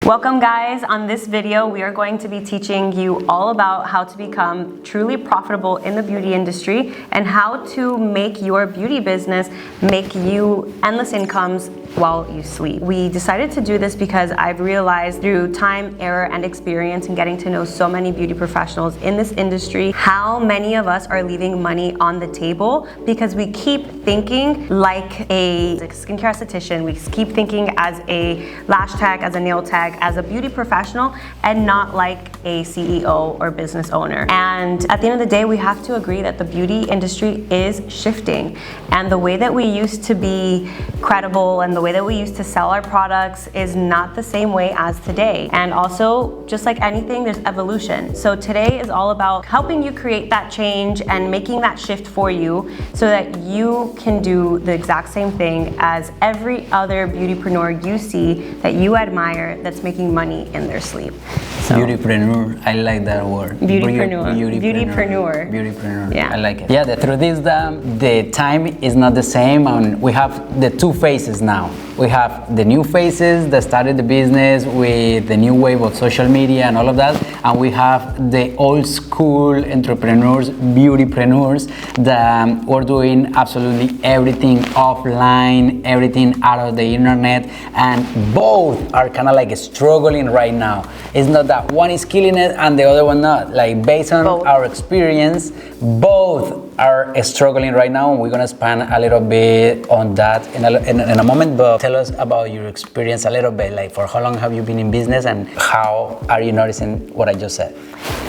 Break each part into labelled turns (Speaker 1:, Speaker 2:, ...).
Speaker 1: Welcome guys. On this video, we are going to be teaching you all about how to become truly profitable in the beauty industry and how to make your beauty business make you endless incomes while you sleep. We decided to do this because I've realized through time, error, and experience and getting to know so many beauty professionals in this industry, how many of us are leaving money on the table because we keep thinking like a skincare esthetician, we keep thinking as a lash tech, as a nail tech, as a beauty professional, and not like a CEO or business owner. And at the end of the day, we have to agree that the beauty industry is shifting, and the way that we used to be credible and the way that we used to sell our products is not the same way as today. And also, just like anything, there's evolution. So today is all about helping you create that change and making that shift for you so that you can do the exact same thing as every other beautypreneur you see that you admire that's making money in their sleep. So,
Speaker 2: beautypreneur, I like that word.
Speaker 1: Beautypreneur.
Speaker 2: Beautypreneur.
Speaker 1: Yeah.
Speaker 2: I like it. Yeah, the truth is that the time is not the same, and we have the two phases now. We have the new phases that started the business with the new wave of social media and all of that, and we have the old school entrepreneurs, beautypreneurs that were doing absolutely everything offline, everything out of the internet, and both are kind of like struggling right now. It's not that one is killing it and the other one not. Like, based on our experience, both are struggling right now, and we're gonna expand a little bit on that in a moment. But tell us about your experience a little bit. Like, for how long have you been in business, and how are you noticing what I just said?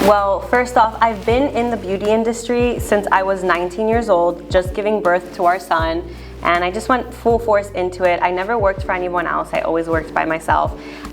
Speaker 1: Well, first off, I've been in the beauty industry since I was 19 years old, just giving birth to our son. And I just went full force into it. I never worked for anyone else. I always worked by myself.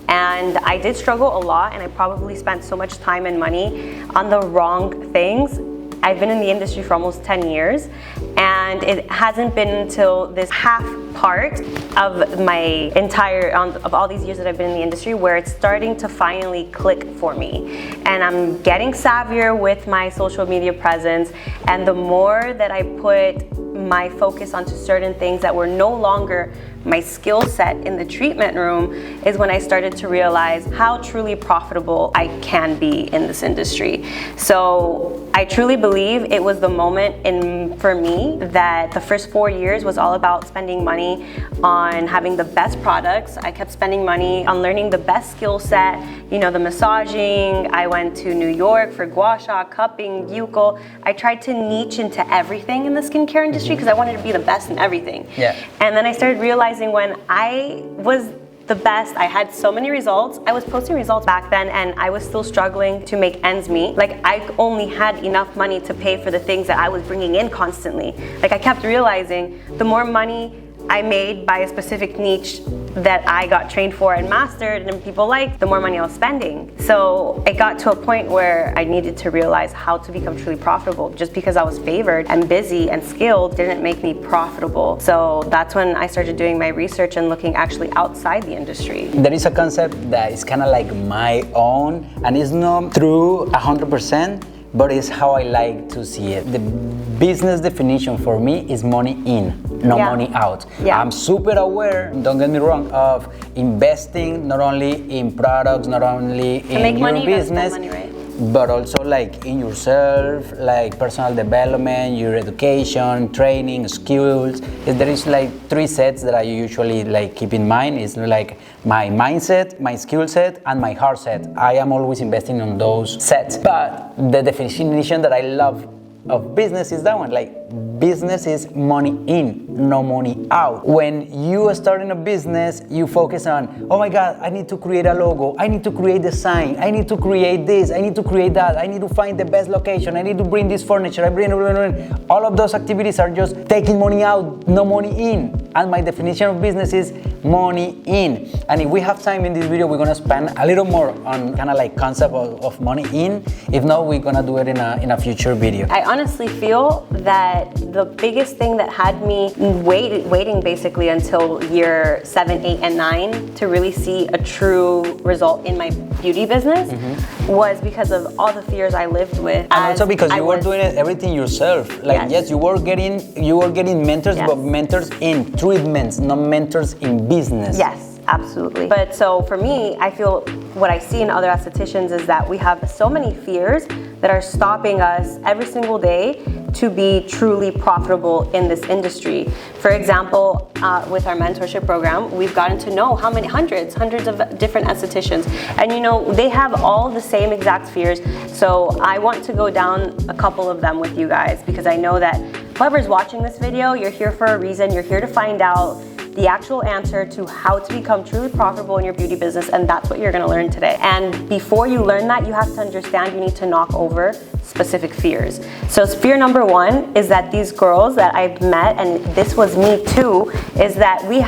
Speaker 1: And I did struggle a lot, and I probably spent so much time and money on the wrong things. I've been in the industry for almost 10 years, and it hasn't been until this half part of my of all these years that I've been in the industry where it's starting to finally click for me. And I'm getting savvier with my social media presence, and the more that I put my focus onto certain things that were no longer my skill set in the treatment room is when I started to realize how truly profitable I can be in this industry. So I truly believe it was the moment for me that the first 4 years was all about spending money on having the best products. I kept spending money on learning the best skill set, you know, the massaging. I went to New York for gua sha, cupping, buccal. I tried to niche into everything in the skincare industry because I wanted to be the best in everything.
Speaker 2: Yeah.
Speaker 1: And then I started realizing when I was the best, I had so many results. I was posting results back then, and I was still struggling to make ends meet. Like, I only had enough money to pay for the things that I was bringing in constantly. Like, I kept realizing the more money I made by a specific niche that I got trained for and mastered and people liked, the more money I was spending. So it got to a point where I needed to realize how to become truly profitable. Just because I was favored and busy and skilled didn't make me profitable. So that's when I started doing my research and looking actually outside the industry.
Speaker 2: There is a concept that is kind of like my own, and it's not true 100%, but it's how I like to see it. The business definition for me is money in, no money out.
Speaker 1: Yeah.
Speaker 2: I'm super aware, don't get me wrong, of investing not only in products, not only in your business,
Speaker 1: money, right?
Speaker 2: but also like in yourself, like personal development, your education, training, skills. There is like 3 sets that I usually like keep in mind. It's like my mindset, my skill set, and my heart set. I am always investing on those sets. But the definition that I love of business is that one. Like, business is money in, no money out. When you are starting a business, you focus on, oh my God, I need to create a logo, I need to create the sign, I need to create this, I need to create that, I need to find the best location, I need to bring this furniture, all of those activities are just taking money out, no money in. And my definition of business is money in. And if we have time in this video, we're gonna spend a little more on kind of like concept of money in. If not, we're gonna do it in a future video.
Speaker 1: I honestly feel that the biggest thing that had me waiting basically until year 7, 8, and 9 to really see a true result in my beauty business was because of all the fears I lived with.
Speaker 2: And also because you were doing everything yourself. Like, yes, you were getting mentors, but mentors in treatments, not mentors in business.
Speaker 1: Yes. Absolutely. But so for me, I feel what I see in other estheticians is that we have so many fears that are stopping us every single day to be truly profitable in this industry. For example, with our mentorship program, we've gotten to know how many hundreds of different estheticians, and you know, they have all the same exact fears. So I want to go down a couple of them with you guys, because I know that whoever's watching this video, you're here for a reason. You're here to find out the actual answer to how to become truly profitable in your beauty business, and that's what you're gonna learn today. And before you learn that, you have to understand you need to knock over specific fears. So fear number one is that these girls that I've met, and this was me too, is that we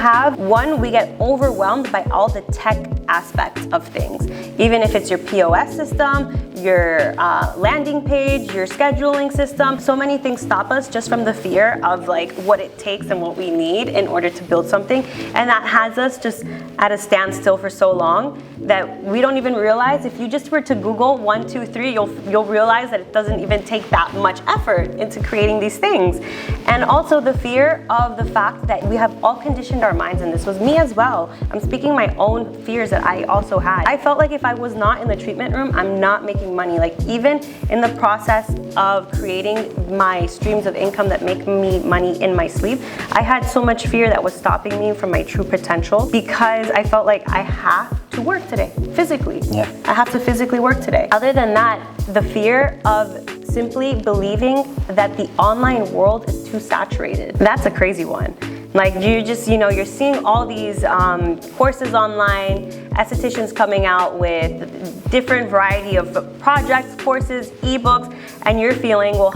Speaker 1: get overwhelmed by all the tech aspects of things. Even if it's your POS system, your landing page, your scheduling system, so many things stop us just from the fear of like what it takes and what we need in order to build something. And that has us just at a standstill for so long that we don't even realize. If you just were to Google 1, 2, 3, you'll realize that it doesn't even take that much effort into creating these things. And also the fear of the fact that we have all conditioned our minds, and this was me as well. I'm speaking my own fears that I also had. I felt like if I was not in the treatment room, I'm not making money. Like even in the process of creating my streams of income that make me money in my sleep, I had so much fear that was stopping me from my true potential, because I felt like I have to work today, physically. Yeah. I have to physically work today. Other than that, the fear of simply believing that the online world is too saturated. That's a crazy one. Like you're seeing all these courses online, estheticians coming out with different variety of projects, courses, ebooks, and you're feeling, well,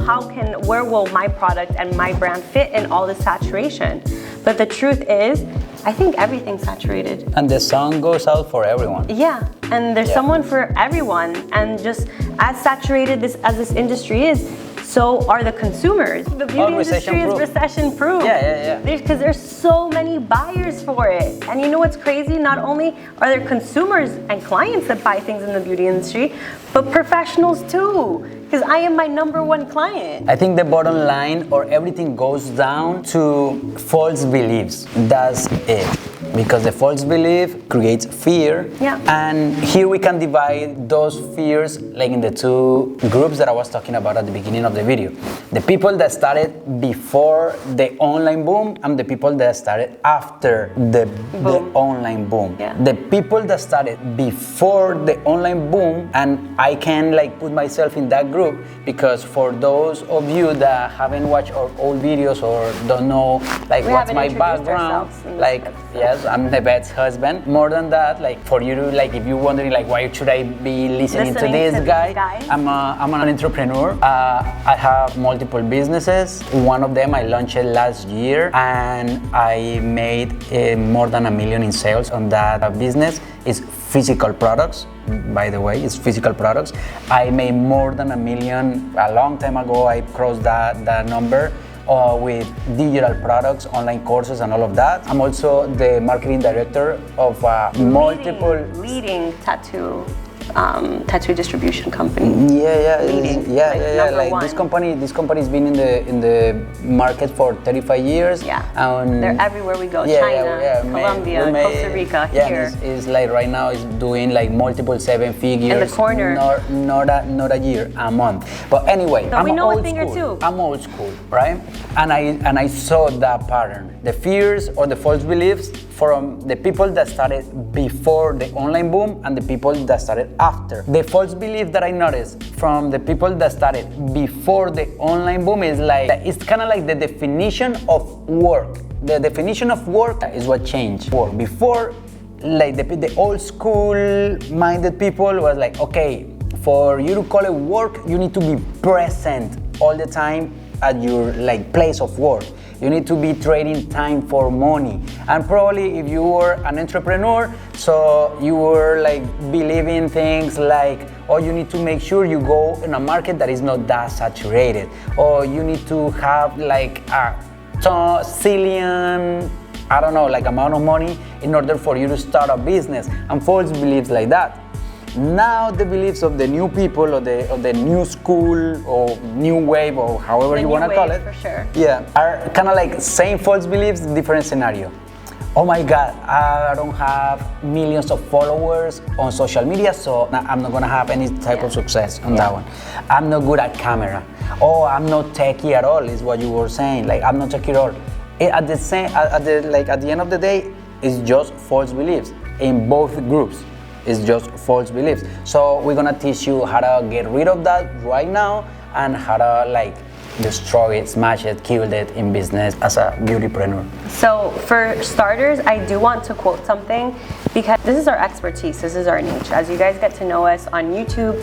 Speaker 1: where will my product and my brand fit in all this saturation? But the truth is, I think everything's saturated.
Speaker 2: And the sun goes out for everyone.
Speaker 1: Yeah, and there's someone for everyone. And just as saturated as this industry is, so are the consumers. The beauty industry is recession proof.
Speaker 2: Yeah.
Speaker 1: Because there's so many buyers for it. And you know what's crazy? Not only are there consumers and clients that buy things in the beauty industry, but professionals too. Because I am my #1 client.
Speaker 2: I think the bottom line, or everything goes down to false beliefs. That's it. Because the false belief creates fear.
Speaker 1: Yeah.
Speaker 2: And here we can divide those fears like in the two groups that I was talking about at the beginning of the video. The people that started before the online boom and the people that started after the online boom.
Speaker 1: Yeah.
Speaker 2: The people that started before the online boom, and I can like put myself in that group, because for those of you that haven't watched our old videos or don't know like what's my background, like yes, I'm the Bet's husband. More than that, like for you to like, if you're wondering like why should I be listening to this guy, I'm an entrepreneur. I have multiple businesses. One of them I launched last year, and I made more than $1 million in sales on that business. It's physical products, by the way. It's physical products. I made more than $1 million a long time ago. I crossed that number. With digital products, online courses, and all of that. I'm also the marketing director of multiple
Speaker 1: leading tattoo distribution company.
Speaker 2: Like this company's been in the market for 35 years.
Speaker 1: Yeah. They're everywhere we go. China, Colombia, Costa Rica, here.
Speaker 2: It's like right now it's doing like multiple 7 figures.
Speaker 1: In the corner.
Speaker 2: Not a year, a month. But anyway,
Speaker 1: so we know a thing or two.
Speaker 2: I'm old school, right? And I saw that pattern. The fears or the false beliefs from the people that started before the online boom and the people that started after. The false belief that I noticed from the people that started before the online boom is like, it's kind of like the definition of work. The definition of work is what changed. Work. Before, like the old school minded people was like, okay, for you to call it work, you need to be present all the time at your like place of work. You need to be trading time for money. And probably if you were an entrepreneur, so you were like believing things like, oh, you need to make sure you go in a market that is not that saturated, or you need to have like a zillion, I don't know, like amount of money in order for you to start a business, and false beliefs like that. Now the beliefs of the new people, or the new school, or new wave, or however you want to call it,
Speaker 1: for sure.
Speaker 2: Yeah, are kind of like same false beliefs, different scenario. oh my God, I don't have millions of followers on social media, so I'm not gonna have any type of success on that one. I'm not good at camera. Oh, I'm not techie at all, is what you were saying. Like, I'm not techie at all. At the end of the day, it's just false beliefs in both groups. It's just false beliefs. So we're gonna teach you how to get rid of that right now and how to like destroy it, smash it, kill it in business as a beautypreneur.
Speaker 1: So for starters, I do want to quote something because this is our expertise, this is our niche. As you guys get to know us on YouTube,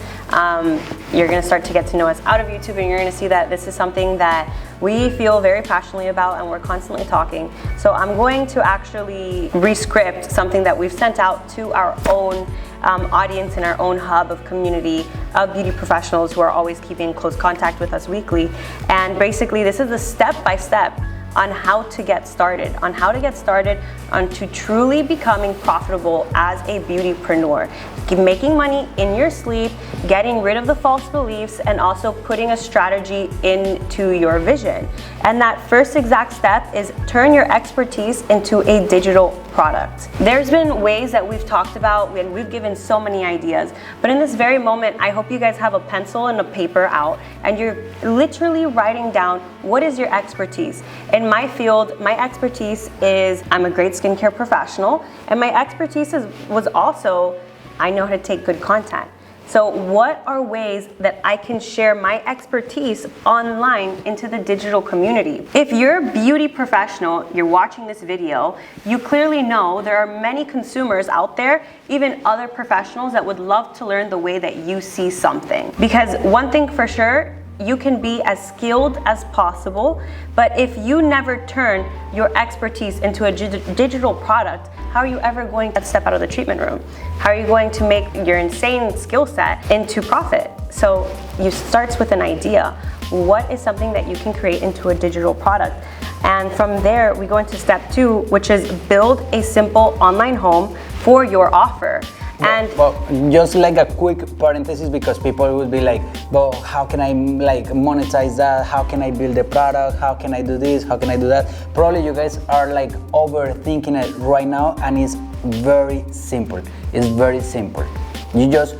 Speaker 1: you're gonna start to get to know us out of YouTube, and you're gonna see that this is something that we feel very passionately about and we're constantly talking. So I'm going to actually re-script something that we've sent out to our own audience in our own hub of community of beauty professionals who are always keeping close contact with us weekly. And basically this is the step-by-step on how to get started, on to truly becoming profitable as a beautypreneur, making money in your sleep, getting rid of the false beliefs, and also putting a strategy into your vision. And that first exact step is turn your expertise into a digital product. There's been ways that we've talked about and we've given so many ideas, but in this very moment, I hope you guys have a pencil and a paper out and you're literally writing down what is your expertise. In my field, my expertise is I'm a great skincare professional, and my expertise was also I know how to take good content. So what are ways that I can share my expertise online into the digital community? If you're a beauty professional, you're watching this video, you clearly know there are many consumers out there, even other professionals that would love to learn the way that you see something. Because one thing for sure, you can be as skilled as possible, but if you never turn your expertise into a digital product, how are you ever going to step out of the treatment room? How are you going to make your insane skill set into profit? So it starts with an idea. What is something that you can create into a digital product? And from there, we go into step 2, which is build a simple online home for your offer. And
Speaker 2: well, just like a quick parenthesis, because people will be like, well, how can I like monetize that? How can I build a product? How can I do this? How can I do that? Probably you guys are like overthinking it right now, and it's very simple. It's very simple. You just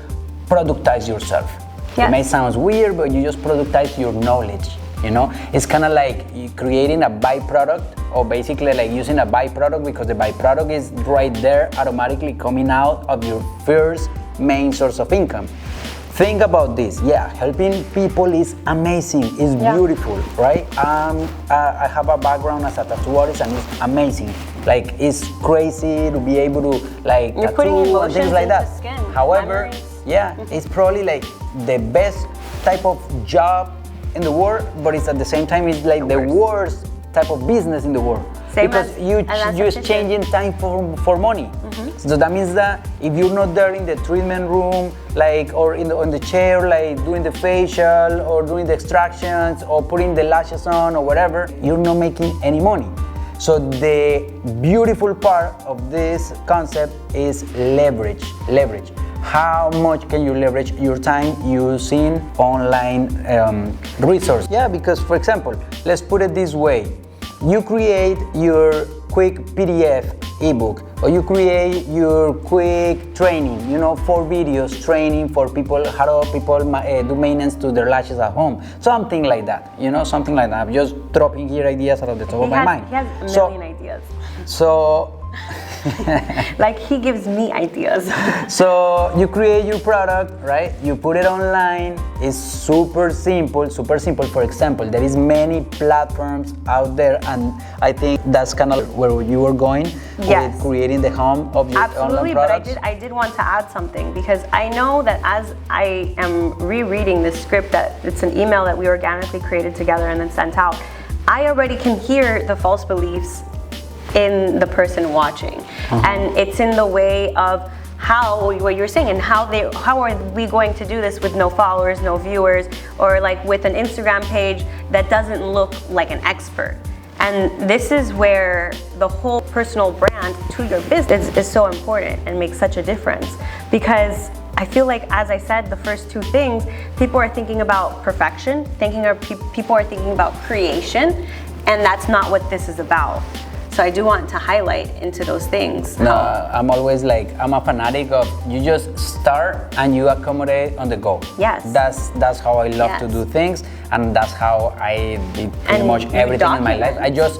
Speaker 2: productize yourself.
Speaker 1: Yeah.
Speaker 2: It may sound weird, but you just productize your knowledge. You know, it's kind of like creating a byproduct, or basically like using a byproduct, because the byproduct is right there automatically coming out of your first main source of income. Think about this. Yeah, helping people is amazing, it's beautiful, right? I have a background as a tattoo artist, and it's amazing. Like, it's crazy to be able to like
Speaker 1: you're putting
Speaker 2: tattoo and things like that.
Speaker 1: Skin,
Speaker 2: However,
Speaker 1: memories.
Speaker 2: It's probably like the best type of job in the world, but it's at the same time it's like the worst type of business in the world. Because you're exchanging time for money. So that means that if you're not there in the treatment room, like, or on the chair, like doing the facial or doing the extractions or putting the lashes on or whatever, you're not making any money. So the beautiful part of this concept is leverage. How much can you leverage your time using online resources? Yeah, because for example, let's put it this way. You create your quick PDF ebook, or you create your quick training, 4 videos training for people, how do people do maintenance to their lashes at home. Something like that, something like that. I'm just dropping here ideas out of the top of my mind.
Speaker 1: He has a million ideas.
Speaker 2: So
Speaker 1: like, he gives me ideas.
Speaker 2: So you create your product, right? You put it online. It's super simple. For example, there is many platforms out there, and I think that's kind of where you were going with creating the home of your online products.
Speaker 1: But I did want to add something, because I know that as I am rereading this script, that it's an email that we organically created together and then sent out, I already can hear the false beliefs in the person watching, and it's in the way of what you're saying, and how are we going to do this with no followers, no viewers, or like with an Instagram page that doesn't look like an expert. And this is where the whole personal brand to your business is so important and makes such a difference, because I feel like, as I said, the first 2 things, people are thinking about perfection, people are thinking about creation, and that's not what this is about. So I do want to highlight into those things.
Speaker 2: No, I'm always like, I'm a fanatic of, you just start and you accommodate on the go.
Speaker 1: Yes.
Speaker 2: That's how I love to do things, and that's how I did pretty much everything in my life. I just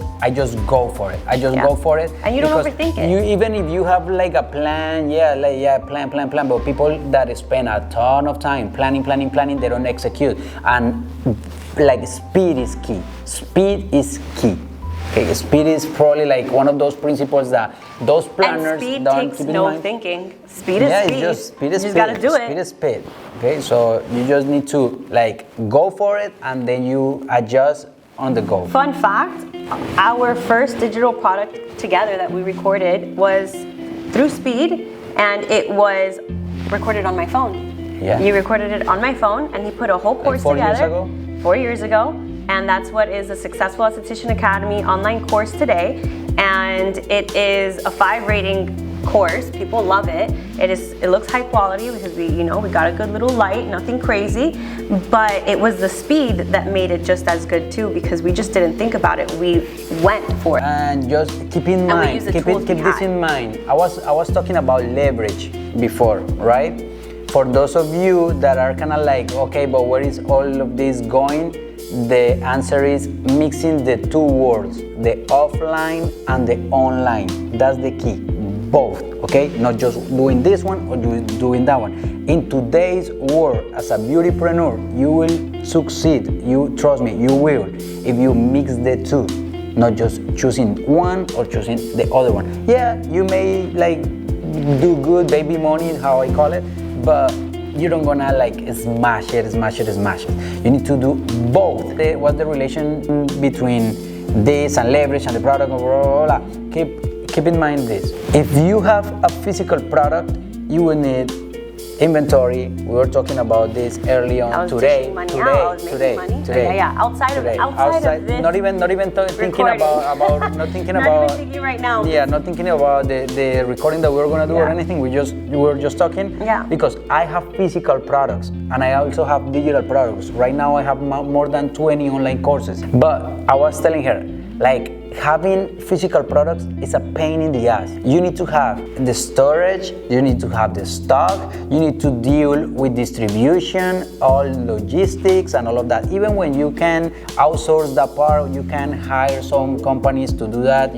Speaker 2: go for it. I just go for it.
Speaker 1: And you don't overthink it.
Speaker 2: Even if you have like a plan, plan, but people that spend a ton of time planning, they don't execute. And like speed is key. Speed is key. Okay, speed is probably like one of those principles that those planners
Speaker 1: and speed
Speaker 2: don't
Speaker 1: takes
Speaker 2: keep in
Speaker 1: no
Speaker 2: mind.
Speaker 1: thinking. Speed is speed.
Speaker 2: It's just speed is
Speaker 1: you
Speaker 2: speed.
Speaker 1: just gotta do it.
Speaker 2: Speed is speed. Okay, so you just need to like go for it, and then you adjust on the go.
Speaker 1: Fun fact, our first digital product together that we recorded was through Speed, and it was recorded on my phone.
Speaker 2: Yeah.
Speaker 1: You recorded it on my phone, and he put a whole course
Speaker 2: Like 4
Speaker 1: together.
Speaker 2: years ago?
Speaker 1: 4 years ago. And that's what is a Successful Esthetician Academy online course today. And it is a 5 rating course. People love it. It looks high quality because we got a good little light, nothing crazy. But it was the speed that made it just as good too, because we just didn't think about it. We went for it.
Speaker 2: And just keep in mind, keep this in mind. I was talking about leverage before, right? For those of you that are kind of like, okay, but where is all of this going? The answer is mixing the two worlds, the offline and the online. That's the key, both, okay? Not just doing this one or doing that one. In today's world, as a beautypreneur, you will succeed. You trust me, you will, if you mix the two, not just choosing one or choosing the other one. Yeah, you may like do good baby money, how I call it, but you don't gonna like smash it. You need to do both. What's the relation between this and leverage and the product? Blah, blah, blah, blah. Keep in mind this. If you have a physical product, you will need inventory. We were talking about this early on. Today.
Speaker 1: Outside of this.
Speaker 2: Not even thinking about not thinking
Speaker 1: not
Speaker 2: about.
Speaker 1: Even thinking right now.
Speaker 2: Yeah, not thinking about the recording that we were gonna do or anything. We were just talking.
Speaker 1: Yeah.
Speaker 2: Because I have physical products and I also have digital products. Right now I have more than 20 online courses. But I was telling her, like, having physical products is a pain in the ass. You need to have the storage, you need to have the stock, you need to deal with distribution, all logistics and all of that. Even when you can outsource that part, you can hire some companies to do that,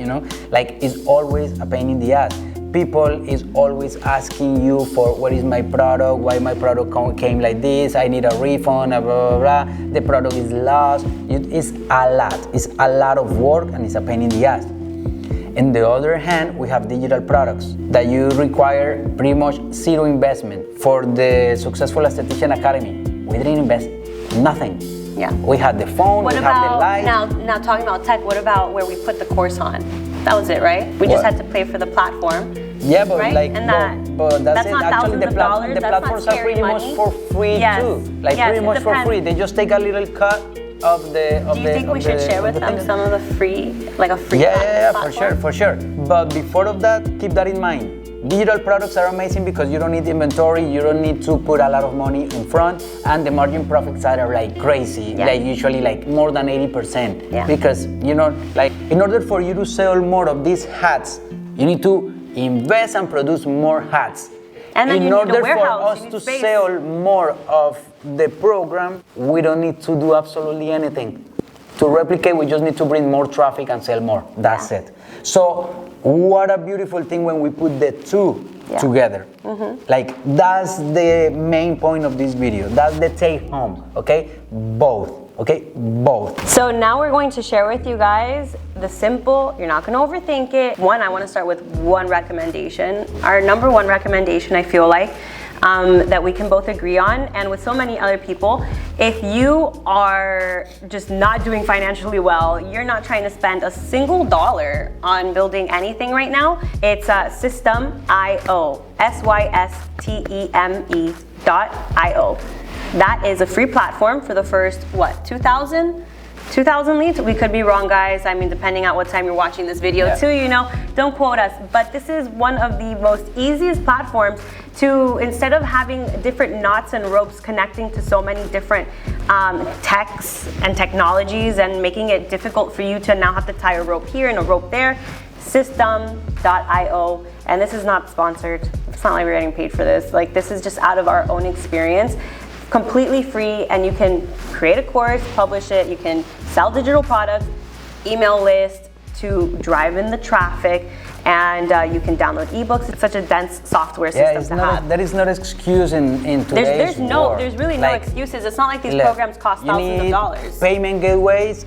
Speaker 2: like it's always a pain in the ass. People is always asking you for what is my product, why my product came like this, I need a refund, blah, blah, blah. The product is lost. It's a lot of work and it's a pain in the ass. On the other hand, we have digital products that you require pretty much zero investment. For the Successful Esthetician Academy, we didn't invest nothing.
Speaker 1: Yeah.
Speaker 2: We had the phone, we had the light.
Speaker 1: Now talking about tech, what about where we put the course on? That was it, right? We just had to pay for the platform.
Speaker 2: Yeah, but
Speaker 1: right?
Speaker 2: like,
Speaker 1: but
Speaker 2: that's it.
Speaker 1: not
Speaker 2: Actually, the
Speaker 1: dollars,
Speaker 2: platforms are pretty much for free too. Like pretty much for free. They just take a little cut of the.
Speaker 1: Do you think we should share with them some of the free, like a free?
Speaker 2: Yeah, for sure. But before of that, keep that in mind. Digital products are amazing because you don't need inventory, you don't need to put a lot of money in front, and the margin profits are like crazy, like usually like more than 80%.
Speaker 1: Yeah.
Speaker 2: Because like in order for you to sell more of these hats, you need to invest and produce more hats.
Speaker 1: And then
Speaker 2: in order for us to sell more of the program, we don't need to do absolutely anything. To replicate, we just need to bring more traffic and sell more. That's it. So what a beautiful thing when we put the two together. Mm-hmm. Like that's the main point of this video. That's the take home, okay? Both. Okay, both.
Speaker 1: So now we're going to share with you guys the simple, you're not gonna overthink it. One, I wanna start with one recommendation. Our number one recommendation, I feel like, that we can both agree on, and with so many other people, if you are just not doing financially well, you're not trying to spend a single dollar on building anything right now, it's Systeme.io, Systeme.io. That is a free platform for the first, 2,000 leads? We could be wrong, guys. I mean, depending on what time you're watching this video too, don't quote us. But this is one of the most easiest platforms to, instead of having different knots and ropes connecting to so many different techs and technologies and making it difficult for you to now have to tie a rope here and a rope there, system.io, and this is not sponsored. It's not like we're getting paid for this. Like, this is just out of our own experience. Completely free, and you can create a course, publish it, you can sell digital products, email list to drive in the traffic, and you can download ebooks. It's such a dense software system to have.
Speaker 2: There is no excuse in today's world.
Speaker 1: There's really no excuses. It's not like these programs cost thousands of dollars.
Speaker 2: Payment gateways,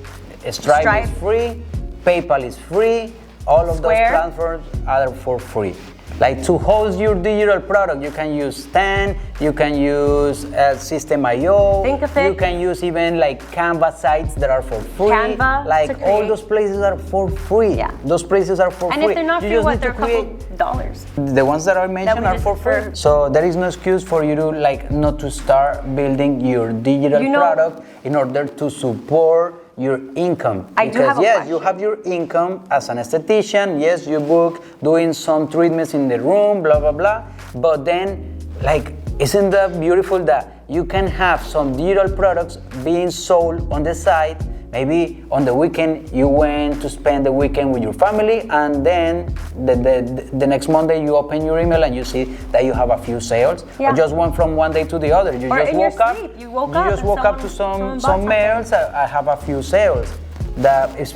Speaker 2: Stripe is free, PayPal is free, all of those transfers are for free. Like, to host your digital product, you can use Stan, you can use System.io, you can use even like Canva sites that are for free.
Speaker 1: Canva,
Speaker 2: like all those places are for free.
Speaker 1: Yeah.
Speaker 2: Those places are for free.
Speaker 1: And if they're not free, they're a couple dollars.
Speaker 2: The ones that I mentioned are for free. So there is no excuse for you to like not to start building your digital product in order to support your income. Because yes, you have your income as an esthetician, yes, you book doing some treatments in the room, blah blah blah, but then like, isn't that beautiful that you can have some digital products being sold on the side? Maybe on the weekend you went to spend the weekend with your family, and then the next Monday you open your email and you see that you have a few sales. Or just went from one day to the other. You just woke up to some mails. I have a few sales. That is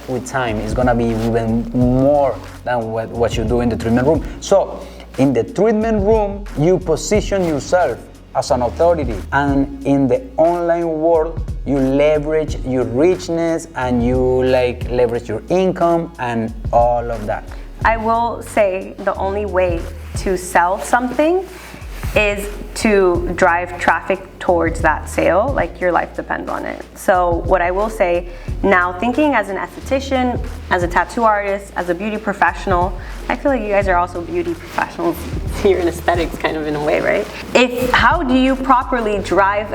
Speaker 2: with time is gonna be even more than what you do in the treatment room. So in the treatment room, you position yourself as an authority, and in the online world, you leverage your richness and you like leverage your income and all of that.
Speaker 1: I will say the only way to sell something is to drive traffic towards that sale, like your life depends on it. So what I will say now, thinking as an esthetician, as a tattoo artist, as a beauty professional, I feel like you guys are also beauty professionals. You're in aesthetics kind of in a way, right? How do you properly drive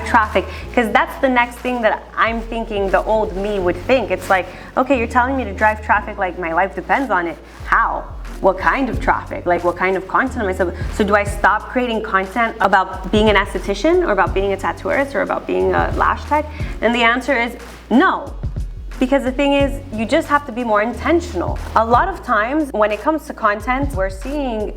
Speaker 1: traffic? Because that's the next thing that I'm thinking the old me would think. It's like, okay, you're telling me to drive traffic like my life depends on it. How? What kind of traffic? Like, what kind of content am I supposed? So do I stop creating content about being an esthetician or about being a tattoo artist or about being a lash tech? And the answer is no. Because the thing is, you just have to be more intentional. A lot of times when it comes to content, we're seeing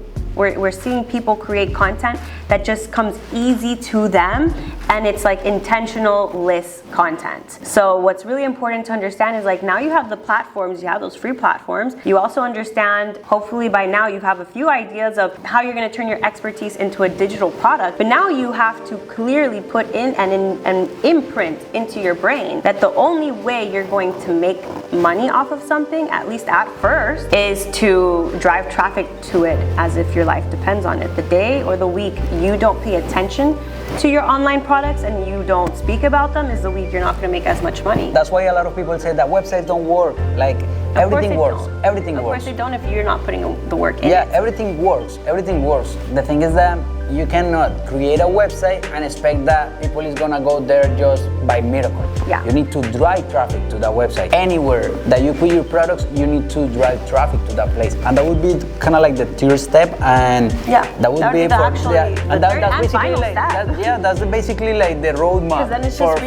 Speaker 1: people create content that just comes easy to them, and it's like intentional-less content. So what's really important to understand is, like, now you have the platforms, you have those free platforms. You also understand, hopefully by now you have a few ideas of how you're gonna turn your expertise into a digital product, but now you have to clearly put in an imprint into your brain that the only way you're going to make money off of something, at least at first, is to drive traffic to it as if your life depends on it. The day or the week you don't pay attention to your online products and you don't speak about them is the week you're not going to make as much money.
Speaker 2: That's why a lot of people say that websites don't work. Like, everything works. Everything works.
Speaker 1: Of course they don't if you're not putting the work in.
Speaker 2: Yeah, everything works. Everything works. The thing is that you cannot create a website and expect that people is gonna go there just by miracle.
Speaker 1: Yeah.
Speaker 2: You need to drive traffic to that website. Anywhere that you put your products, you need to drive traffic to that place. And that would be kind of like the third step, and that would be that's basically like the roadmap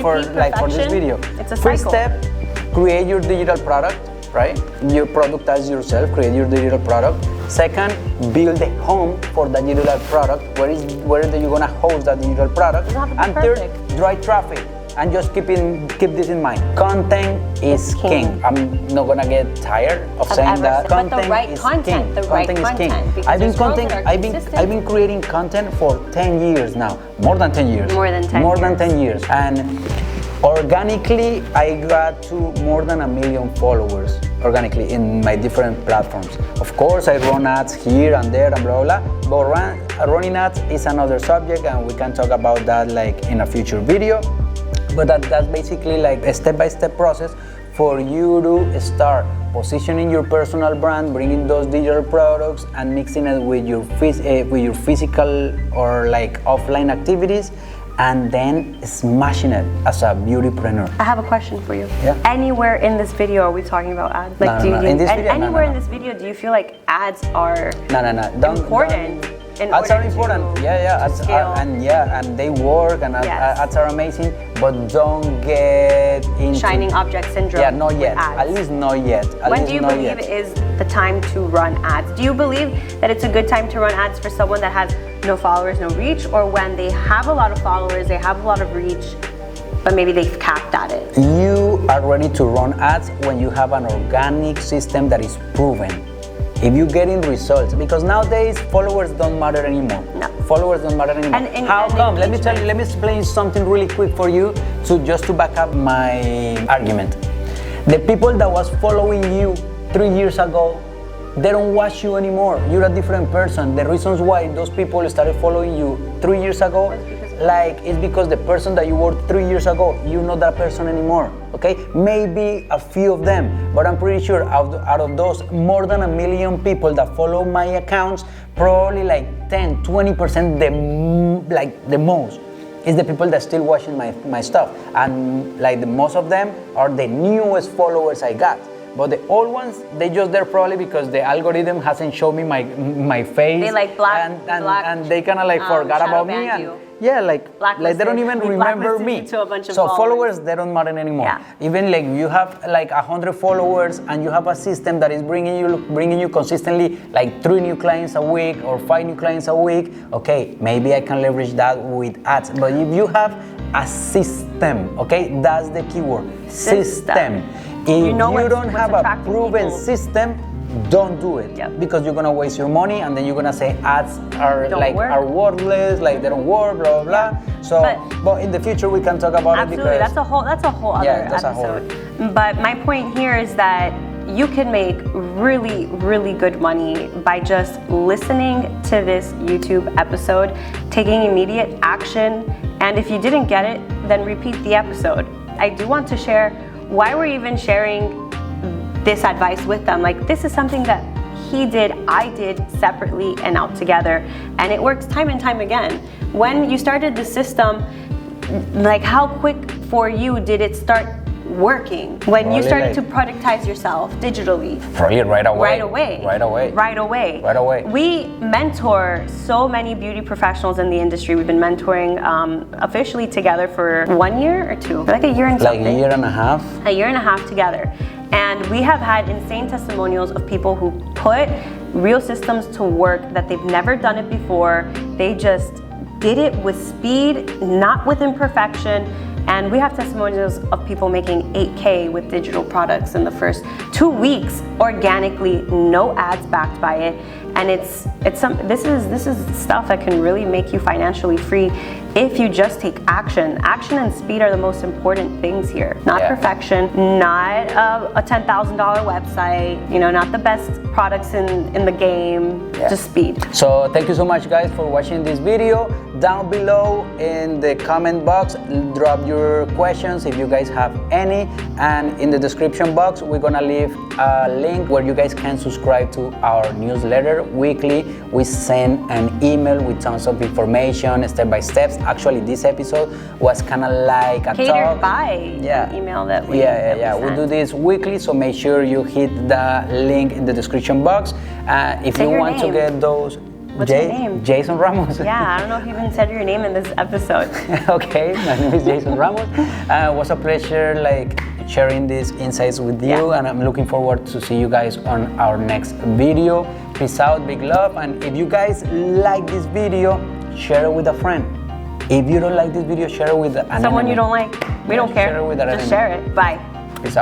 Speaker 2: for this video.
Speaker 1: It's a
Speaker 2: First
Speaker 1: cycle.
Speaker 2: step, create your digital product, right? You productize yourself, create your digital product. Second, build a home for that digital product. Where are you gonna host that digital product? And third, drive traffic. And just keep this in mind. Content is king. I'm not gonna get tired of saying that.
Speaker 1: But the right content,
Speaker 2: Content is king. I've been creating content for 10 years now. More than 10 years.
Speaker 1: More than 10 years.
Speaker 2: And organically, I got to more than 1 million followers organically in my different platforms. Of course, I run ads here and there and blah, blah, blah. But running ads is another subject, and we can talk about that like in a future video. But that's basically like a step-by-step process for you to start positioning your personal brand, bringing those digital products and mixing it with your physical or like offline activities, and then smashing it as a beautypreneur.
Speaker 1: I have a question for you.
Speaker 2: Yeah.
Speaker 1: Anywhere in this video are we talking about ads? Like,
Speaker 2: in this video,
Speaker 1: anywhere in this video, do you feel like ads are important
Speaker 2: Ads are important.
Speaker 1: scale.
Speaker 2: And they work, and
Speaker 1: Yes.
Speaker 2: ads are amazing. But don't get into
Speaker 1: Shining object syndrome.
Speaker 2: Yeah, not yet.
Speaker 1: With ads.
Speaker 2: At least not yet.
Speaker 1: When do you believe is the time to run ads? Do you believe that it's a good time to run ads for someone that has no followers, no reach, or when they have a lot of followers, they have a lot of reach, but maybe they've capped at it?
Speaker 2: You are ready to run ads when you have an organic system that is proven. If you're getting results, because nowadays followers don't matter anymore.
Speaker 1: No.
Speaker 2: Followers don't matter anymore. How come? Let me explain something really quick for you to back up my argument. The people that was following you 3 years ago, they don't watch you anymore. You're a different person. The reasons why those people started following you 3 years ago, it's because the person that you were 3 years ago, you're not that person anymore. Okay, maybe a few of them, but I'm pretty sure out of those more than 1 million people that follow my accounts, probably like 10-20%, the most is the people that still watching my stuff, and like the most of them are the newest followers I got. But the old ones, they just there probably because the algorithm hasn't shown me my face.
Speaker 1: They like
Speaker 2: and they kind of like forgot about me, and they don't even remember me. So followers, they don't matter anymore.
Speaker 1: Yeah.
Speaker 2: Even like you have like 100 followers and you have a system that is bringing you consistently like 3 new clients a week or 5 new clients a week. Okay, maybe I can leverage that with ads. But if you have a system, okay, that's the keyword, system. If you don't have a proven system, don't do it.
Speaker 1: Yep.
Speaker 2: Because you're gonna waste your money, and then you're gonna say ads are worthless, like they don't work, blah blah blah. So, but in the future we can talk about
Speaker 1: absolutely,
Speaker 2: it because
Speaker 1: that's a whole other episode. But my point here is that you can make really, really good money by just listening to this YouTube episode, taking immediate action, and if you didn't get it, then repeat the episode. I do want to share why we're even sharing this advice with them. Like, this is something that he did, I did separately and out together, and it works time and time again. When you started the system, like how quick for you did it start working? When you started to productize yourself digitally?
Speaker 2: Probably right away.
Speaker 1: We mentor so many beauty professionals in the industry. We've been mentoring officially together for 1 year or 2, like a year and something.
Speaker 2: Like a year and a half.
Speaker 1: A year and a half together. And we have had insane testimonials of people who put real systems to work that they've never done it before. They just did it with speed, not with imperfection. And we have testimonials of people making 8K with digital products in the first 2 weeks, organically, no ads backed by it. And this is stuff that can really make you financially free if you just take action. Action and speed are the most important things here. Not perfection, not a $10,000 website, not the best products in the game, just speed.
Speaker 2: So thank you so much, guys, for watching this video. Down below in the comment box, drop your questions if you guys have any, and in the description box we're gonna leave a link where you guys can subscribe to our newsletter. Weekly we send an email with tons of information, step by steps. Actually, this episode was kind of like a
Speaker 1: catered by an email that we
Speaker 2: we do this weekly, so make sure you hit the link in the description box if you want to get those.
Speaker 1: What's your name?
Speaker 2: Jason Ramos.
Speaker 1: Yeah, I don't know if you even said your name in this episode.
Speaker 2: Okay, my name is Jason Ramos. It was a pleasure sharing these insights with you, and I'm looking forward to see you guys on our next video. Peace out, big love, and if you guys like this video, share it with a friend. If you don't like this video, share it with an
Speaker 1: someone
Speaker 2: enemy.
Speaker 1: you don't like. We don't care.
Speaker 2: Share it with an
Speaker 1: Just
Speaker 2: enemy.
Speaker 1: share it. Bye.
Speaker 2: Peace out.